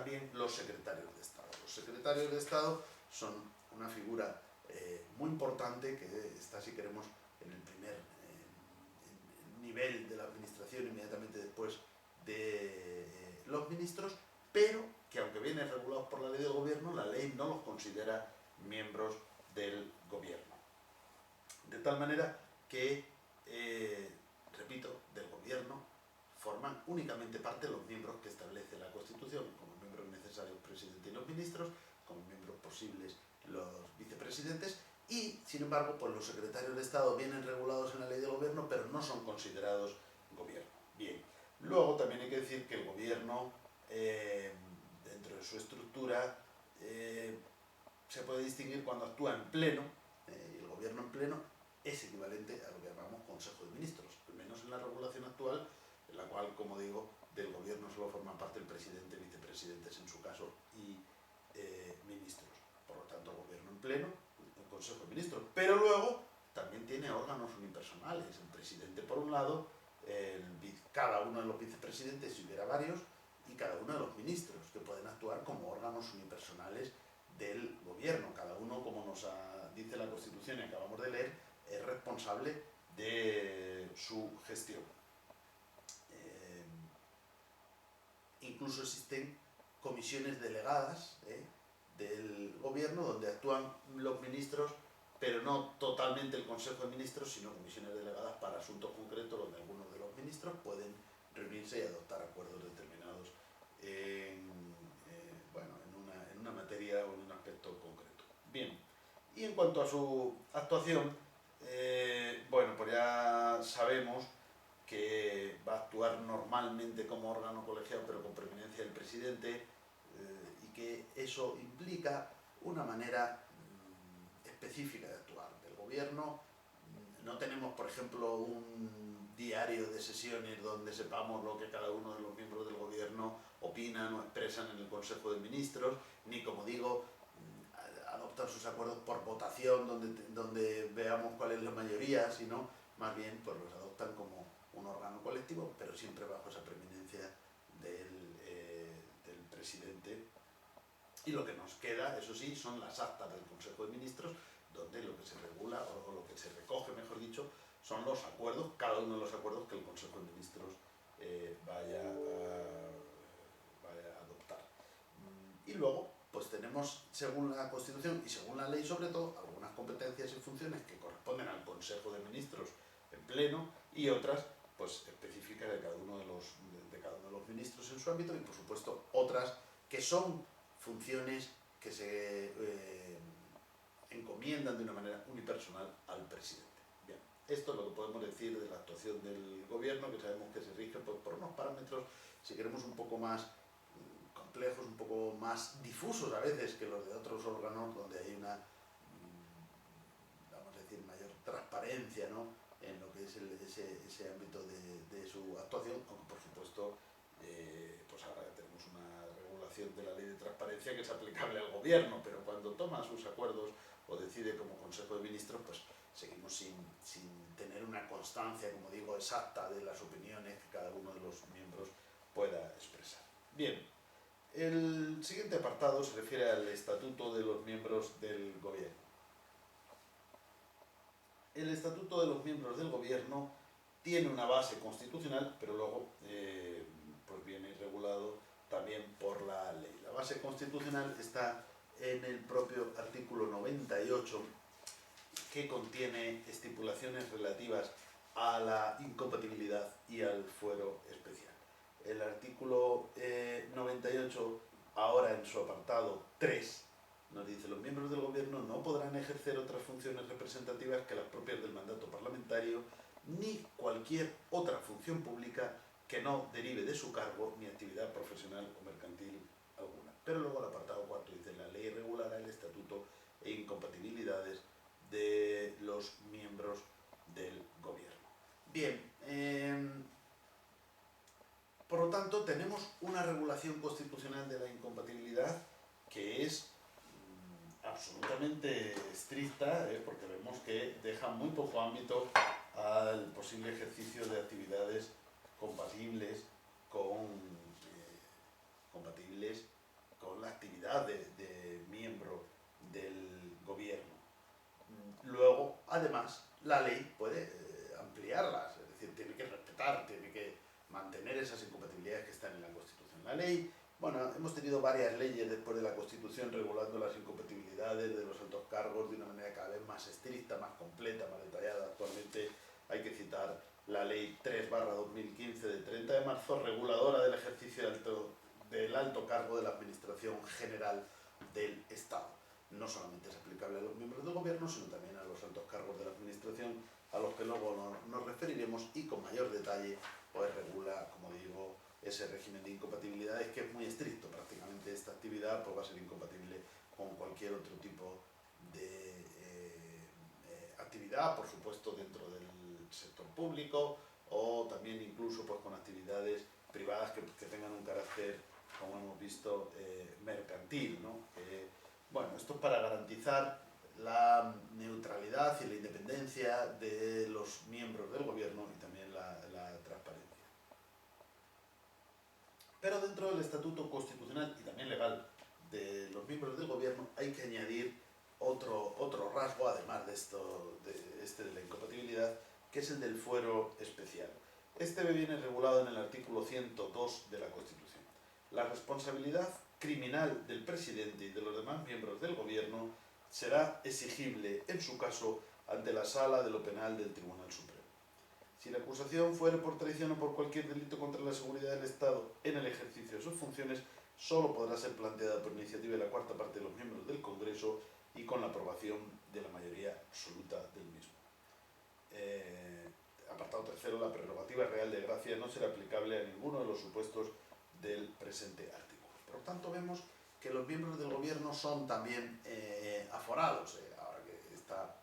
también los secretarios de Estado. Los secretarios de Estado son una figura muy importante que está, si queremos, en el primer nivel de la administración, inmediatamente después de los ministros, pero que aunque vienen regulados por la ley del gobierno, la ley no los considera miembros del gobierno. De tal manera que, repito, del gobierno forman únicamente parte los miembros que establece la Constitución, como miembros necesarios presidente y los ministros, como miembros posibles los vicepresidentes, y sin embargo pues los secretarios de Estado vienen regulados en la ley del gobierno, pero no son considerados gobierno. Bien, luego también hay que decir que el gobierno, dentro de su estructura, se puede distinguir cuando actúa en pleno, y el gobierno en pleno es equivalente a lo que llamamos Consejo de Ministros, al menos en la regulación actual, en la cual, como digo, del gobierno solo forman parte el presidente, vicepresidentes en su caso y ministros. Por lo tanto, el gobierno en pleno, el Consejo de Ministros. Pero luego también tiene órganos unipersonales, el presidente por un lado, cada uno de los vicepresidentes, si hubiera varios, y cada uno de los ministros, que pueden actuar como órganos unipersonales del gobierno. Cada uno, como nos dice la Constitución y acabamos de leer, es responsable de su gestión. Incluso existen comisiones delegadas del gobierno donde actúan los ministros, pero no totalmente el Consejo de Ministros, sino comisiones delegadas para asuntos concretos donde algunos de los ministros pueden reunirse y adoptar acuerdos determinados en una materia o en un aspecto concreto. Bien, y en cuanto a su actuación, bueno, pues ya sabemos que va a actuar normalmente como órgano colegiado, pero con preeminencia del presidente, y que eso implica una manera específica de actuar del gobierno. No tenemos, por ejemplo, un diario de sesiones donde sepamos lo que cada uno de los miembros del gobierno opinan o expresan en el Consejo de Ministros, ni, como digo, adoptan sus acuerdos por votación, donde veamos cuál es la mayoría, sino más bien pues los adoptan como un órgano colectivo, pero siempre bajo esa preeminencia del presidente. Y lo que nos queda, eso sí, son las actas del Consejo de Ministros, donde lo que se regula, o lo que se recoge, mejor dicho, son los acuerdos, cada uno de los acuerdos que el Consejo de Ministros vaya a adoptar. Y luego, pues tenemos, según la Constitución y según la ley sobre todo, algunas competencias y funciones que corresponden al Consejo de Ministros en pleno, y otras pues específicas de cada uno de los ministros en su ámbito, y por supuesto otras que son funciones que se encomiendan de una manera unipersonal al presidente. Bien, esto es lo que podemos decir de la actuación del gobierno, que sabemos que se rige por unos parámetros, si queremos, un poco más complejos, un poco más difusos a veces que los de otros órganos, donde hay una, vamos a decir, mayor transparencia, ¿no?, en lo que es ese ámbito de su actuación, aunque por supuesto pues ahora tenemos una regulación de la ley de transparencia que es aplicable al gobierno, pero cuando toma sus acuerdos o decide como Consejo de Ministros, pues seguimos sin tener una constancia, como digo, exacta de las opiniones que cada uno de los miembros pueda expresar. Bien, el siguiente apartado se refiere al estatuto de los miembros del gobierno. El estatuto de los miembros del gobierno tiene una base constitucional, pero luego pues viene regulado también por la ley. La base constitucional está en el propio artículo 98, que contiene estipulaciones relativas a la incompatibilidad y al fuero especial. El artículo 98, ahora en su apartado 3, nos dice: los miembros del gobierno no podrán ejercer otras funciones representativas que las propias del mandato parlamentario, ni cualquier otra función pública que no derive de su cargo ni actividad profesional o mercantil alguna. Pero luego el apartado 4 dice: la ley regulará el estatuto e incompatibilidades de los miembros del gobierno. Bien, por lo tanto tenemos una regulación constitucional de la incompatibilidad que es absolutamente estricta, porque vemos que deja muy poco ámbito al posible ejercicio de actividades compatibles la ley puede ampliarlas, es decir, tiene que respetar, tiene que mantener esas incompatibilidades que están en la Constitución. La ley, bueno, hemos tenido varias leyes después de la Constitución regulando las incompatibilidades de los altos cargos de una manera cada vez más estricta, más completa, más detallada. Actualmente hay que citar la Ley 3/2015 de 30 de marzo, reguladora del ejercicio del alto cargo de la Administración General del Estado. No solamente es aplicable a los miembros del gobierno, sino también a los altos cargos de la Administración, a los que luego nos referiremos, y con mayor detalle pues regula, como digo, ese régimen de incompatibilidades que es muy estricto. Prácticamente esta actividad pues va a ser incompatible con cualquier otro tipo de actividad, por supuesto dentro del sector público, o también incluso pues con actividades privadas que tengan un carácter, como hemos visto, mercantil, ¿no? Bueno, esto es para garantizar la neutralidad y la independencia de los miembros del gobierno y también la transparencia. Pero dentro del estatuto constitucional y también legal de los miembros del gobierno hay que añadir otro rasgo, además de de la incompatibilidad, que es el del fuero especial. Este viene regulado en el artículo 102 de la Constitución. La responsabilidad criminal del presidente y de los demás miembros del gobierno será exigible, en su caso, ante la Sala de lo Penal del Tribunal Supremo. Si la acusación fuere por traición o por cualquier delito contra la seguridad del Estado en el ejercicio de sus funciones, solo podrá ser planteada por iniciativa de la cuarta parte de los miembros del Congreso y con la aprobación de la mayoría absoluta del mismo. Apartado tercero, la prerrogativa real de gracia no será aplicable a ninguno de los supuestos del presente artículo. Por lo tanto, vemos que los miembros del gobierno son también aforados. Ahora que está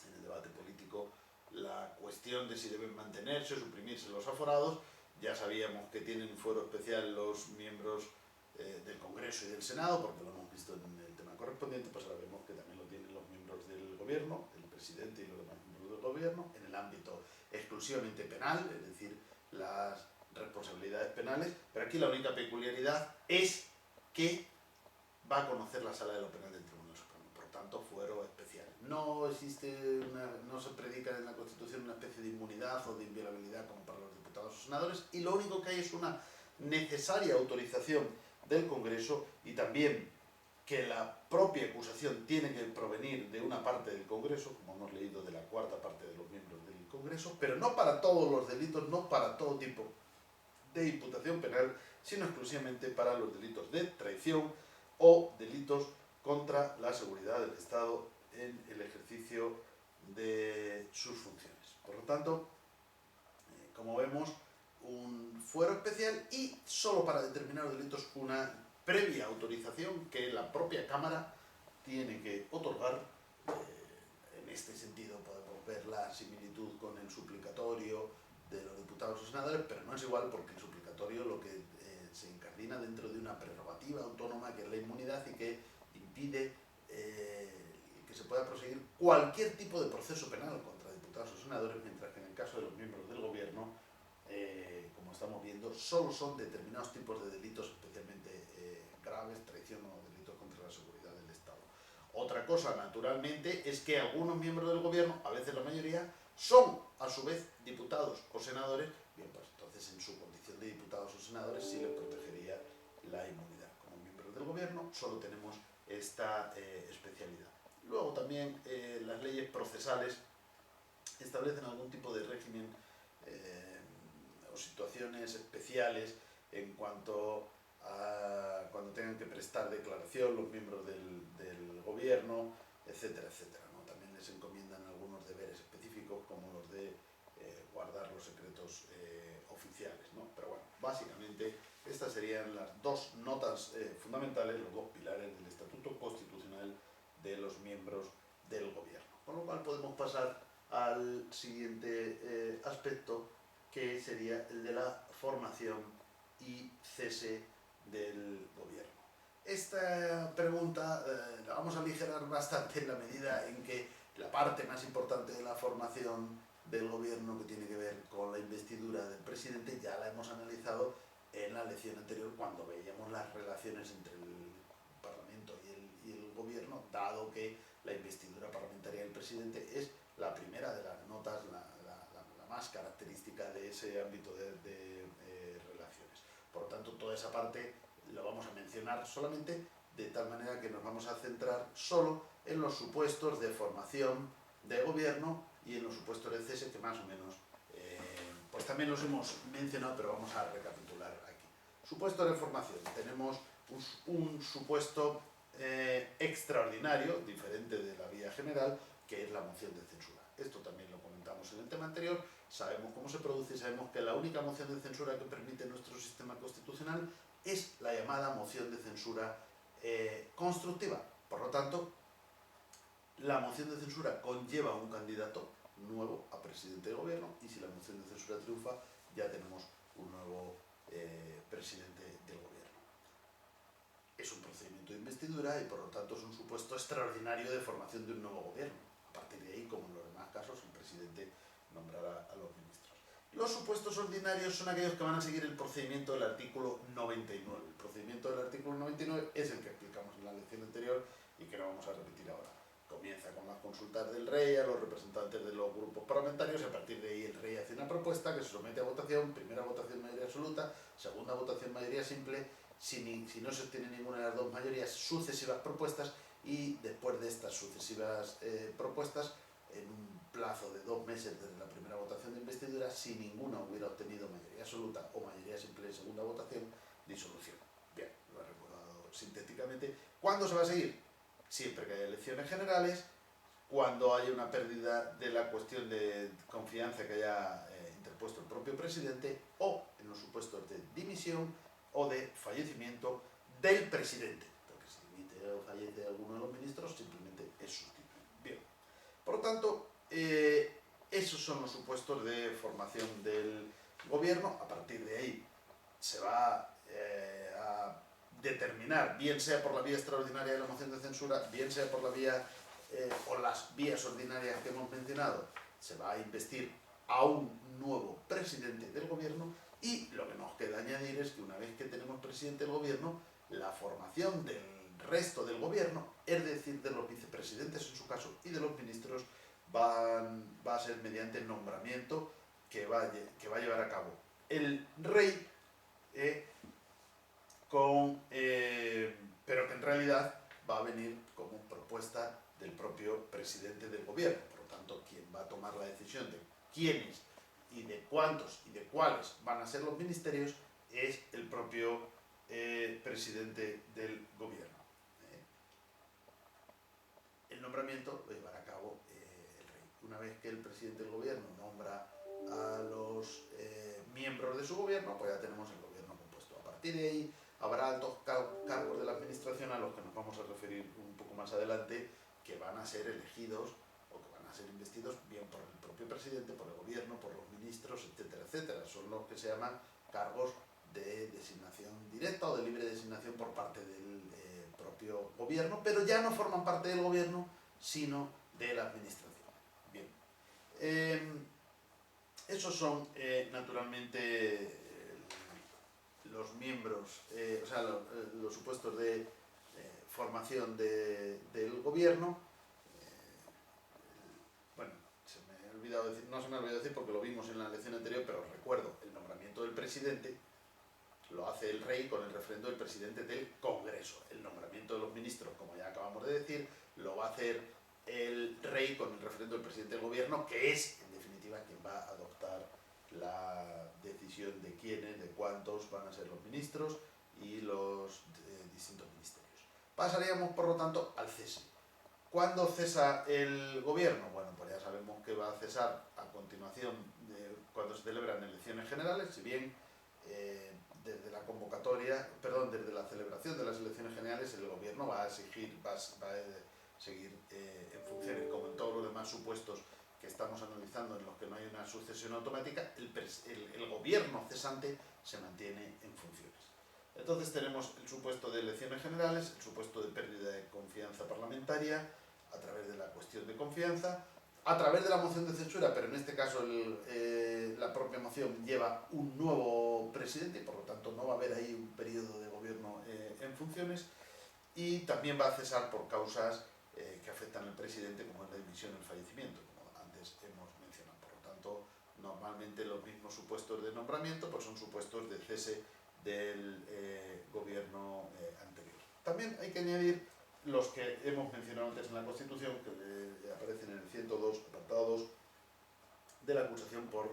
en el debate político la cuestión de si deben mantenerse o suprimirse los aforados, ya sabíamos que tienen fuero especial los miembros del Congreso y del Senado, porque lo hemos visto en el tema correspondiente, pues ahora vemos que también lo tienen los miembros del gobierno, el presidente y los demás miembros del gobierno, en el ámbito exclusivamente penal, es decir, las responsabilidades penales, pero aquí la única peculiaridad es que va a conocer la Sala de lo Penal del Tribunal Supremo, por tanto, fuero especial. No se predica en la Constitución una especie de inmunidad o de inviolabilidad como para los diputados o senadores, y lo único que hay es una necesaria autorización del Congreso, y también que la propia acusación tiene que provenir de una parte del Congreso, como hemos leído, de la cuarta parte de los miembros del Congreso, pero no para todos los delitos, no para todo tipo de imputación penal, sino exclusivamente para los delitos de traición o delitos contra la seguridad del Estado en el ejercicio de sus funciones. Por lo tanto, como vemos, un fuero especial y solo para determinados delitos una previa autorización que la propia Cámara tiene que otorgar. En este sentido podemos ver la similitud con el suplicatorio de los diputados o senadores, pero no es igual, porque el suplicatorio lo que se incardina dentro de una prerrogativa autónoma, que es la inmunidad, y que impide que se pueda proseguir cualquier tipo de proceso penal contra diputados o senadores, mientras que en el caso de los miembros del gobierno, como estamos viendo, solo son determinados tipos de delitos especialmente graves, traición o delitos contra la seguridad del Estado. Otra cosa, naturalmente, es que algunos miembros del gobierno, a veces la mayoría, son a su vez diputados o senadores. Bien, pues entonces en su condición de diputados o senadores sí les protegería la inmunidad. Como miembros del gobierno solo tenemos esta especialidad. Luego también las leyes procesales establecen algún tipo de régimen o situaciones especiales en cuanto a cuando tengan que prestar declaración los miembros del gobierno, etcétera, etcétera, ¿no? También les encomiendan algunos deberes específicos, como los de guardar los secretos oficiales, ¿no? Pero bueno, básicamente estas serían las dos notas fundamentales, los dos pilares del Estatuto Constitucional de los miembros del gobierno. Con lo cual podemos pasar al siguiente aspecto, que sería el de la formación y cese del gobierno. Esta pregunta la vamos a aligerar bastante en la medida en que la parte más importante de la formación del gobierno, que tiene que ver con la investidura del presidente, ya la hemos analizado en la lección anterior, cuando veíamos las relaciones entre el Parlamento y el gobierno, dado que la investidura parlamentaria del presidente es la primera de las notas, la más característica de ese ámbito de relaciones. Por lo tanto, toda esa parte la vamos a mencionar solamente, de tal manera que nos vamos a centrar solo en los supuestos de formación de gobierno y en los supuestos de cese, que más o menos pues también los hemos mencionado, pero vamos a recapitular aquí. Supuesto de formación. Tenemos un supuesto extraordinario, diferente de la vía general, que es la moción de censura. Esto también lo comentamos en el tema anterior, sabemos cómo se produce y sabemos que la única moción de censura que permite nuestro sistema constitucional es la llamada moción de censura constructiva. Por lo tanto, la moción de censura conlleva un candidato nuevo a presidente de gobierno, y si la moción de censura triunfa, ya tenemos un nuevo presidente del gobierno. Es un procedimiento de investidura y por lo tanto es un supuesto extraordinario de formación de un nuevo gobierno. A partir de ahí, como en los demás casos, el presidente nombrará a los ministros. Los supuestos ordinarios son aquellos que van a seguir el procedimiento del artículo 99. El procedimiento del artículo 99 es el que explicamos en la lección anterior y que no vamos a repetir ahora. Comienza con las consultas del rey a los representantes de los grupos parlamentarios, y a partir de ahí el rey hace una propuesta que se somete a votación, primera votación mayoría absoluta, segunda votación mayoría simple, si no se obtiene ninguna de las dos mayorías, sucesivas propuestas, y después de estas sucesivas propuestas, en un plazo de 2 meses desde la primera votación de investidura, si ninguna hubiera obtenido mayoría absoluta o mayoría simple en segunda votación, disolución. Bien, lo he recordado sintéticamente. ¿Cuándo se va a seguir? Siempre que haya elecciones generales, cuando haya una pérdida de la cuestión de confianza que haya interpuesto el propio presidente, o en los supuestos de dimisión o de fallecimiento del presidente, porque si dimite o fallece alguno de los ministros, simplemente es sustituido. Bien, por lo tanto, esos son los supuestos de formación del gobierno. A partir de ahí se va a determinar, bien sea por la vía extraordinaria de la moción de censura, bien sea por la vía o las vías ordinarias que hemos mencionado, se va a investir a un nuevo presidente del gobierno, y lo que nos queda añadir es que una vez que tenemos presidente del gobierno, la formación del resto del gobierno, es decir, de los vicepresidentes en su caso y de los ministros, va a ser mediante el nombramiento que va a llevar a cabo el rey, pero que en realidad va a venir como propuesta del propio presidente del gobierno. Por lo tanto, quien va a tomar la decisión de quiénes y de cuántos y de cuáles van a ser los ministerios es el propio presidente del gobierno. El nombramiento lo llevará a cabo el rey. Una vez que el presidente del gobierno nombra a los miembros de su gobierno, pues ya tenemos el gobierno compuesto. A partir de ahí habrá altos cargos de la administración, a los que nos vamos a referir un poco más adelante, que van a ser elegidos o que van a ser investidos bien por el propio presidente, por el gobierno, por los ministros, etcétera, etcétera. Son los que se llaman cargos de designación directa o de libre designación por parte del propio gobierno, pero ya no forman parte del gobierno, sino de la administración. Bien. Esos son, naturalmente, los miembros, o sea, los supuestos de formación del gobierno. Bueno, no se me ha olvidado decir porque lo vimos en la lección anterior, pero recuerdo, el nombramiento del presidente lo hace el rey con el refrendo del presidente del Congreso. El nombramiento de los ministros, como ya acabamos de decir, lo va a hacer el rey con el refrendo del presidente del gobierno, que es, en definitiva, quien va a adoptar la decisión de quiénes, de cuántos van a ser los ministros y los distintos ministerios. Pasaríamos, por lo tanto, al cese. ¿Cuándo cesa el gobierno? Bueno, pues ya sabemos que va a cesar a continuación de cuando se celebran elecciones generales, si bien desde la convocatoria, perdón, desde la celebración de las elecciones generales, el gobierno va a seguir en funciones, como en todos los demás supuestos que estamos analizando en los que no hay una sucesión automática. El gobierno cesante se mantiene en funciones. Entonces tenemos el supuesto de elecciones generales, el supuesto de pérdida de confianza parlamentaria a través de la cuestión de confianza, a través de la moción de censura, pero en este caso la propia moción lleva un nuevo presidente y por lo tanto no va a haber ahí un periodo de gobierno en funciones, y también va a cesar por causas que afectan al presidente, como es la dimisión o el fallecimiento, como antes hemos mencionado. Por lo tanto, normalmente los mismos supuestos de nombramiento pues son supuestos de cese del gobierno anterior. También hay que añadir los que hemos mencionado antes en la Constitución, que aparecen en el 102, apartado 2, de la acusación por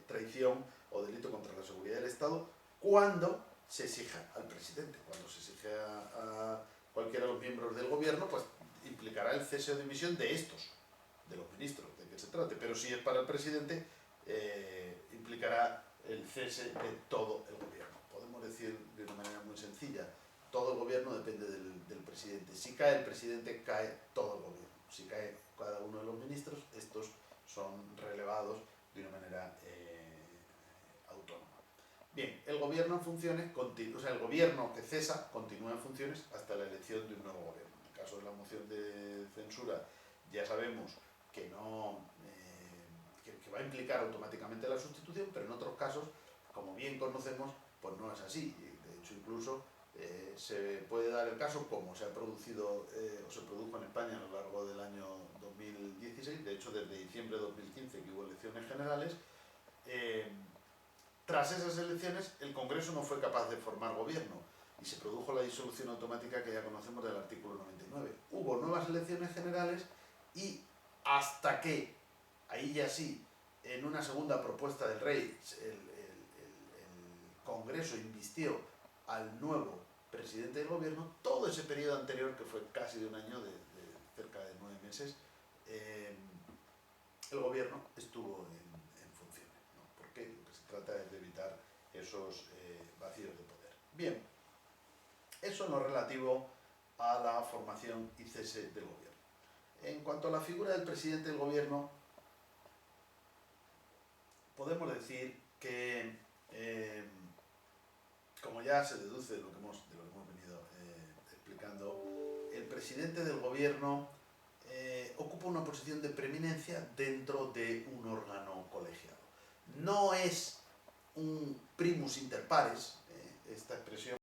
traición o delito contra la seguridad del Estado, cuando se exija al presidente, cuando se exige a cualquiera de los miembros del gobierno, pues implicará el cese o dimisión de estos, de los ministros, de que se trate. Pero si es para el presidente, implicará el cese de todo el gobierno. Podemos decir de una manera muy sencilla, todo el gobierno depende del presidente. Si cae el presidente, cae todo el gobierno. Si cae cada uno de los ministros, estos son relevados de una manera autónoma. Bien, el gobierno en funciones, o sea, el gobierno que cesa continúa en funciones hasta la elección de un nuevo gobierno. En el caso de la moción de censura, ya sabemos que no que va a implicar automáticamente la sustitución, pero en otros casos, como bien conocemos, pues no es así. De hecho, incluso se puede dar el caso, como se ha producido o se produjo en España a lo largo del año 2016, de hecho desde diciembre de 2015 que hubo elecciones generales, tras esas elecciones el Congreso no fue capaz de formar gobierno y se produjo la disolución automática que ya conocemos del artículo 99. Hubo nuevas elecciones generales y hasta que, ahí ya sí, en una segunda propuesta del rey, el Congreso invistió al nuevo presidente del gobierno, todo ese periodo anterior, que fue casi de un año, de cerca de 9 meses, el gobierno estuvo en funciones, ¿no? Porque lo que se trata es de evitar esos vacíos de poder. Bien, eso en lo relativo a la formación y cese del gobierno. En cuanto a la figura del presidente del gobierno, podemos decir que, como ya se deduce de lo que hemos venido explicando, el presidente del gobierno ocupa una posición de preeminencia dentro de un órgano colegiado. No es un primus inter pares, esta expresión